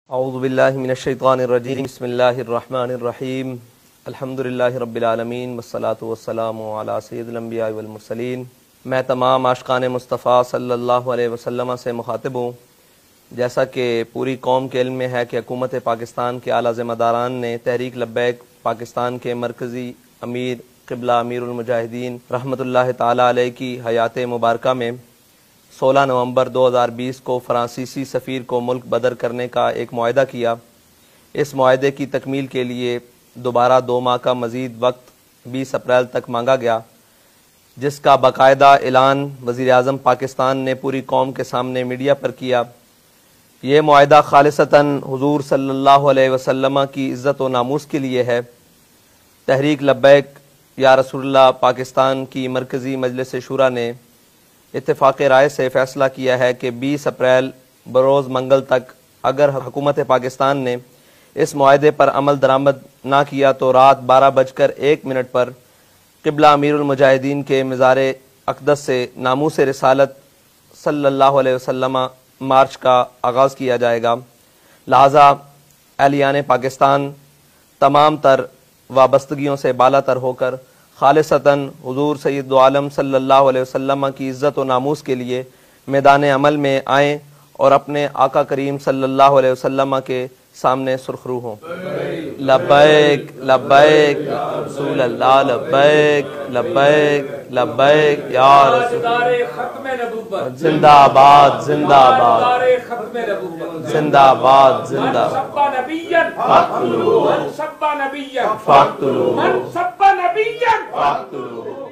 اعوذ باللہ من الشیطان الرجیم بسم اللہ الرحمن الرحیم الحمدللہ رب العالمین والصلاة والسلام علی سید الانبیاء والمرسلین۔ میں تمام عاشقان مصطفیٰ صلی اللہ علیہ وسلم سے مخاطب ہوں۔ جیسا کہ پوری قوم کے علم میں ہے کہ حکومت پاکستان کے اعلیٰ ذمہ داران نے تحریک لبیک پاکستان کے مرکزی امیر قبلہ امیر المجاہدین رحمۃ اللہ تعالی علیہ کی حیات مبارکہ میں 16 نومبر 2020 کو فرانسیسی سفیر کو ملک بدر کرنے کا ایک معاہدہ کیا۔ اس معاہدے کی تکمیل کے لیے دوبارہ 2 ماہ کا مزید وقت 20 اپریل تک مانگا گیا، جس کا باقاعدہ اعلان وزیر اعظم پاکستان نے پوری قوم کے سامنے میڈیا پر کیا۔ یہ معاہدہ خالصتاً حضور صلی اللہ علیہ وسلم کی عزت و ناموس کے لیے ہے۔ تحریک لبیک یا رسول اللہ پاکستان کی مرکزی مجلس شورا نے اتفاق رائے سے فیصلہ کیا ہے کہ 20 اپریل بروز منگل تک اگر حکومت پاکستان نے اس معاہدے پر عمل درآمد نہ کیا تو رات 12:01 پر قبلہ امیر المجاہدین کے مزار اقدس سے ناموس رسالت صلی اللہ علیہ وسلم مارچ کا آغاز کیا جائے گا۔ لہٰذا اہلیان پاکستان تمام تر وابستگیوں سے بالا تر ہو کر خالصتاً حضور سید عالم صلی اللہ علیہ وسلم کی عزت و ناموس کے لیے میدان عمل میں آئیں اور اپنے آقا کریم صلی اللہ علیہ وسلم کے سامنے سرخرو ہوں۔ لبیک لبیک رسول اللہ، لبیک لبیک لبیک یا رسول اللہ، زندہ آباد زندہ آباد زندہ آباد زندہ فاقتلوہ فاقتلوہ فاقتلوہ